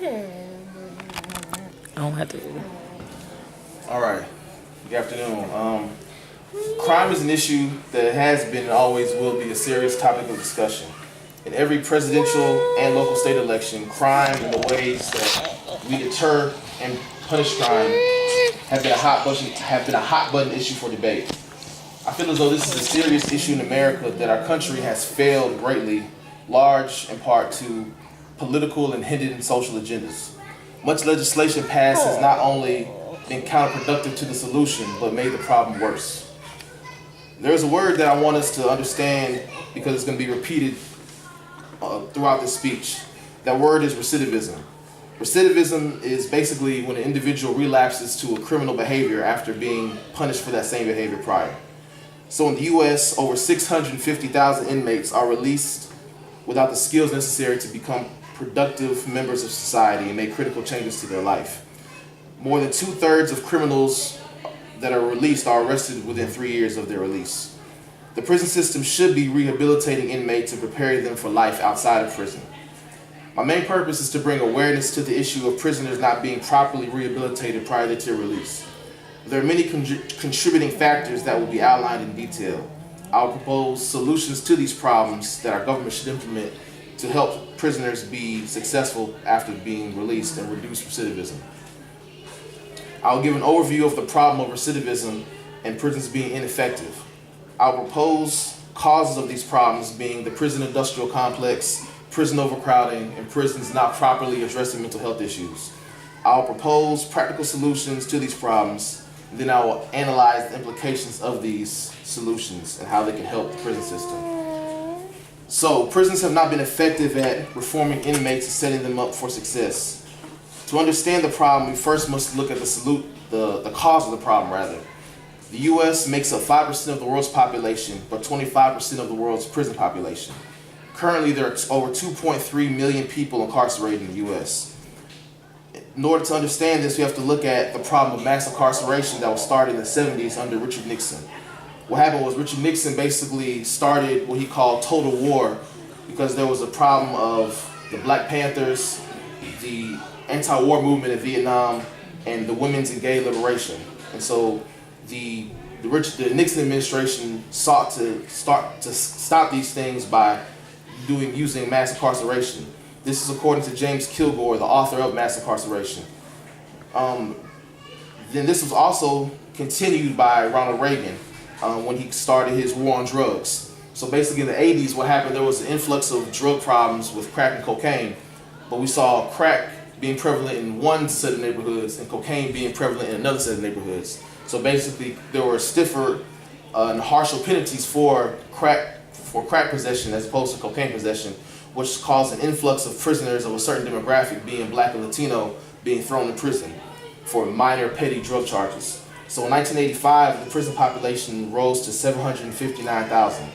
I don't have to. All right. Good afternoon. Crime is an issue that has been and always will be a serious topic of discussion. In every presidential and local state election, crime and the ways that we deter and punish crime have been a hot button issue for debate. I feel as though this is a serious issue in America that our country has failed greatly, large in part to political and hidden social agendas. Much legislation passed has not only been counterproductive to the solution, but made the problem worse. There's a word that I want us to understand because it's going to be repeated throughout this speech. That word is recidivism. Recidivism is basically when an individual relapses to a criminal behavior after being punished for that same behavior prior. So in the U.S., over 650,000 inmates are released without the skills necessary to become productive members of society and make critical changes to their life. More than 2/3 of criminals that are released are arrested within 3 years of their release. The prison system should be rehabilitating inmates and preparing them for life outside of prison. My main purpose is to bring awareness to the issue of prisoners not being properly rehabilitated prior to their release. There are many contributing factors that will be outlined in detail. I'll propose solutions to these problems that our government should implement to help prisoners be successful after being released and reduce recidivism. I'll give an overview of the problem of recidivism and prisons being ineffective. I'll propose causes of these problems being the prison industrial complex, prison overcrowding, and prisons not properly addressing mental health issues. I'll propose practical solutions to these problems, and then I will analyze the implications of these solutions and how they can help the prison system. So, prisons have not been effective at reforming inmates and setting them up for success. To understand the problem, we first must look at the cause of the problem, rather. The U.S. makes up 5% of the world's population, but 25% of the world's prison population. Currently, there are over 2.3 million people incarcerated in the U.S. In order to understand this, we have to look at the problem of mass incarceration that was started in the 70s under Richard Nixon. What happened was Richard Nixon basically started what he called total war because there was a problem of the Black Panthers, the anti-war movement in Vietnam, and the women's and gay liberation. And so the Nixon administration sought to stop these things by using mass incarceration. This is according to James Kilgore, the author of Mass Incarceration. Then this was also continued by Ronald Reagan when he started his war on drugs. So basically in the 80s, what happened, there was an influx of drug problems with crack and cocaine, but we saw crack being prevalent in one set of neighborhoods and cocaine being prevalent in another set of neighborhoods. So basically there were stiffer and harsher penalties for crack possession as opposed to cocaine possession, which caused an influx of prisoners of a certain demographic, being Black and Latino, being thrown in prison for minor petty drug charges. So in 1985, the prison population rose to 759,000.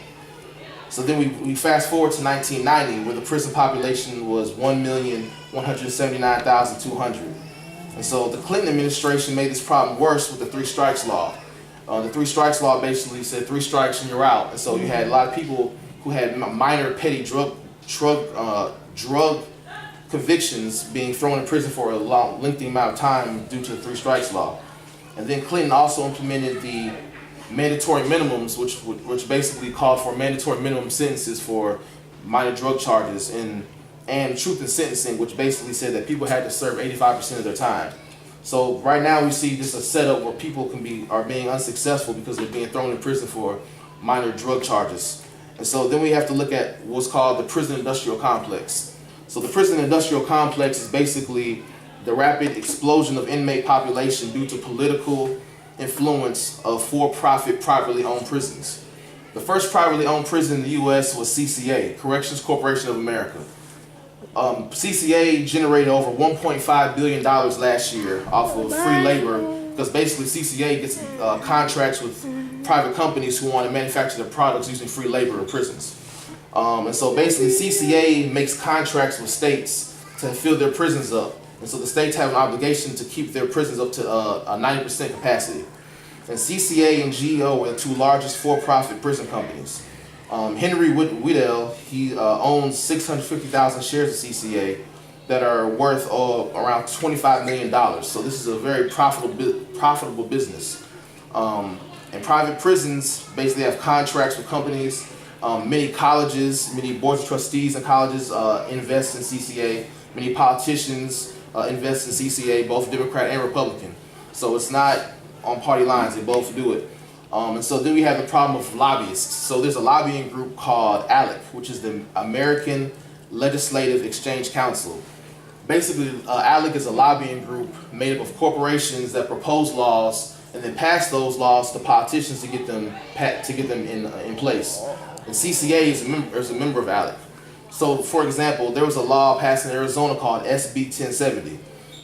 So then we fast forward to 1990, where the prison population was 1,179,200. And so the Clinton administration made this problem worse with the Three Strikes Law. The Three Strikes Law basically said 3 strikes and you're out. And so you had a lot of people who had minor petty drug convictions being thrown in prison for a lengthy amount of time due to the 3 Strikes Law. And then Clinton also implemented the mandatory minimums, which basically called for mandatory minimum sentences for minor drug charges, and truth in sentencing, which basically said that people had to serve 85% of their time. So right now we see this a setup where people are being unsuccessful because they're being thrown in prison for minor drug charges. And so then we have to look at what's called the prison industrial complex. So the prison industrial complex is basically the rapid explosion of inmate population due to political influence of for-profit, privately owned prisons. The first privately owned prison in the U.S. was CCA, Corrections Corporation of America. CCA generated over $1.5 billion last year off of free labor, because basically CCA gets contracts with private companies who want to manufacture their products using free labor in prisons. And so basically CCA makes contracts with states to fill their prisons up. And so the states have an obligation to keep their prisons up to a 90% capacity. And CCA and GEO are the 2 largest for-profit prison companies. Henry Whittle, he owns 650,000 shares of CCA. that are worth around $25 million. So this is a very profitable business. And private prisons basically have contracts with companies. Many colleges, many boards of trustees and colleges invest in CCA. Many politicians invest in CCA, both Democrat and Republican. So it's not on party lines, they both do it. And so then we have the problem of lobbyists. So there's a lobbying group called ALEC, which is the American Legislative Exchange Council. Basically, ALEC is a lobbying group made up of corporations that propose laws and then pass those laws to politicians to get them in place. And CCA is a member of ALEC. So, for example, there was a law passed in Arizona called SB 1070.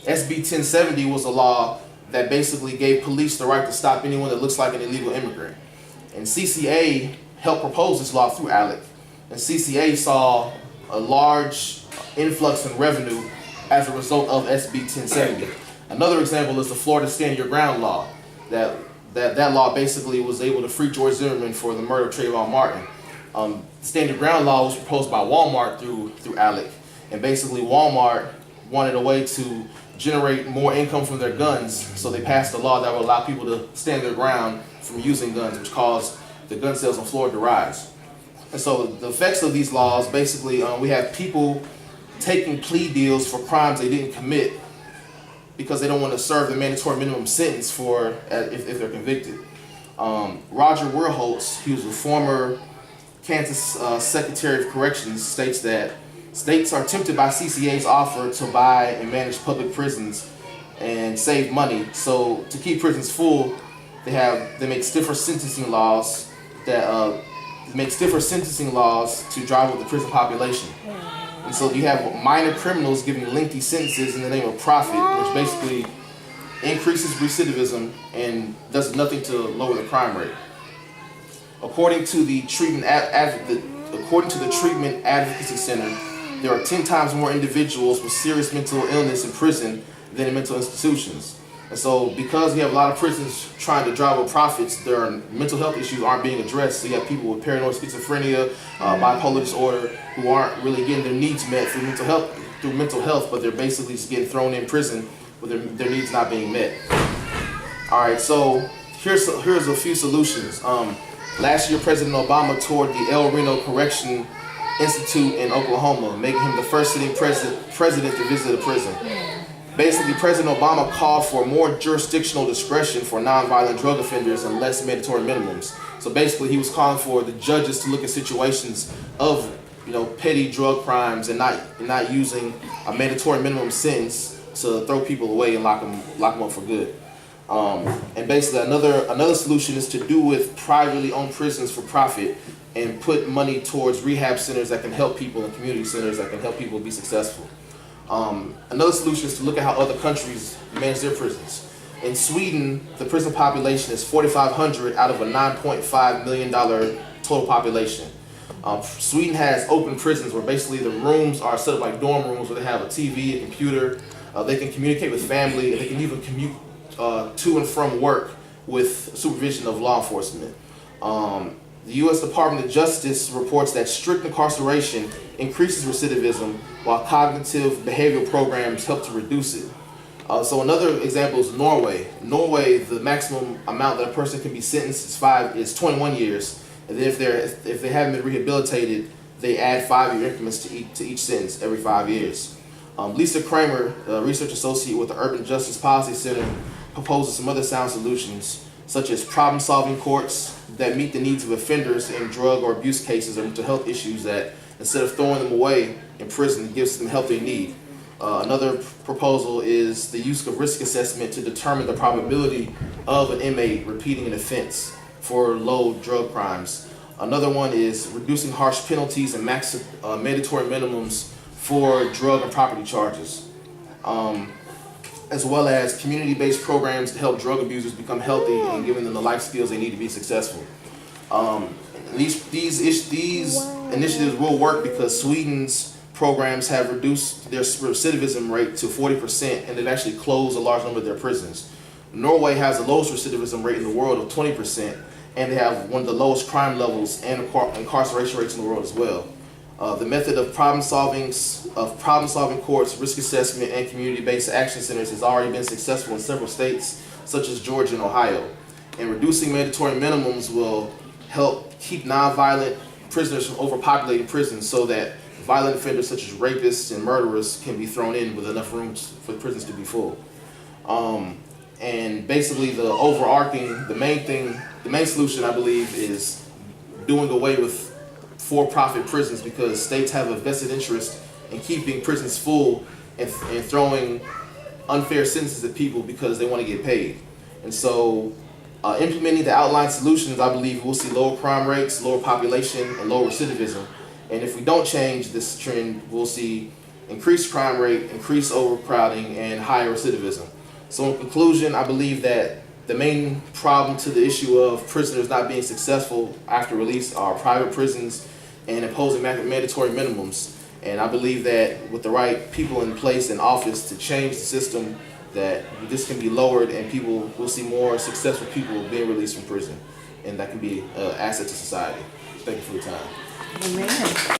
SB 1070 was a law that basically gave police the right to stop anyone that looks like an illegal immigrant. And CCA helped propose this law through ALEC. And CCA saw a large influx in revenue as a result of SB 1070. Another example is the Florida Stand Your Ground law. That law basically was able to free George Zimmerman for the murder of Trayvon Martin. Stand Your Ground law was proposed by Walmart through ALEC. And basically Walmart wanted a way to generate more income from their guns, so they passed a law that would allow people to stand their ground from using guns, which caused the gun sales in Florida to rise. And so the effects of these laws, basically, we have people taking plea deals for crimes they didn't commit because they don't want to serve the mandatory minimum sentence for if they're convicted. Roger Wirholtz, he was a former Kansas Secretary of Corrections, states that states are tempted by CCA's offer to buy and manage public prisons and save money. So to keep prisons full, they make stiffer sentencing laws to drive up the prison population. And so you have minor criminals giving lengthy sentences in the name of profit, which basically increases recidivism and does nothing to lower the crime rate. According to the Treatment Advocacy Center, there are 10 times more individuals with serious mental illness in prison than in mental institutions. And so because we have a lot of prisons trying to drive up profits, their mental health issues aren't being addressed. So you have people with paranoid schizophrenia, bipolar disorder, who aren't really getting their needs met through mental health, but they're basically just getting thrown in prison with their needs not being met. All right, so here's a few solutions. Last year, President Obama toured the El Reno Correction Institute in Oklahoma, making him the first sitting president to visit a prison. Basically, President Obama called for more jurisdictional discretion for nonviolent drug offenders and less mandatory minimums. So basically, he was calling for the judges to look at situations of petty drug crimes and not using a mandatory minimum sentence to throw people away and lock them up for good. And basically, another solution is to do with privately owned prisons for profit and put money towards rehab centers that can help people and community centers that can help people be successful. Another solution is to look at how other countries manage their prisons. In Sweden, the prison population is 4,500 out of a $9.5 million total population. Sweden has open prisons where basically the rooms are set up like dorm rooms where they have a TV, a computer, they can communicate with family, and they can even commute to and from work with supervision of law enforcement. The U.S. Department of Justice reports that strict incarceration increases recidivism, while cognitive behavioral programs help to reduce it. So another example is Norway. Norway, the maximum amount that a person can be sentenced is 21 years, and then if they haven't been rehabilitated, they add 5-year increments to each sentence every 5 years. Lisa Kramer, a research associate with the Urban Justice Policy Center, proposes some other sound solutions, such as problem-solving courts that meet the needs of offenders in drug or abuse cases or mental health issues that, instead of throwing them away in prison, gives them help they need. Another proposal is the use of risk assessment to determine the probability of an inmate repeating an offense for low drug crimes. Another one is reducing harsh penalties and mandatory minimums for drug and property charges, as well as community-based programs to help drug abusers become healthy and giving them the life skills they need to be successful. These initiatives will work because Sweden's programs have reduced their recidivism rate to 40%, and they've actually closed a large number of their prisons. Norway has the lowest recidivism rate in the world of 20%, and they have one of the lowest crime levels and incarceration rates in the world as well. The method of problem solving courts, risk assessment, and community-based action centers has already been successful in several states, such as Georgia and Ohio. And reducing mandatory minimums will help keep nonviolent prisoners from overpopulating prisons, so that violent offenders such as rapists and murderers can be thrown in with enough room for the prisons to be full. And basically the main solution, I believe, is doing away with for-profit prisons, because states have a vested interest in keeping prisons full and throwing unfair sentences at people because they want to get paid. And so implementing the outlined solutions, I believe we'll see lower crime rates, lower population, and lower recidivism. And if we don't change this trend, we'll see increased crime rate, increased overcrowding, and higher recidivism. So in conclusion, I believe that the main problem to the issue of prisoners not being successful after release are private prisons and imposing mandatory minimums. And I believe that with the right people in place in office to change the system, that this can be lowered and people will see more successful people being released from prison. And that can be an asset to society. Thank you for your time. Amen.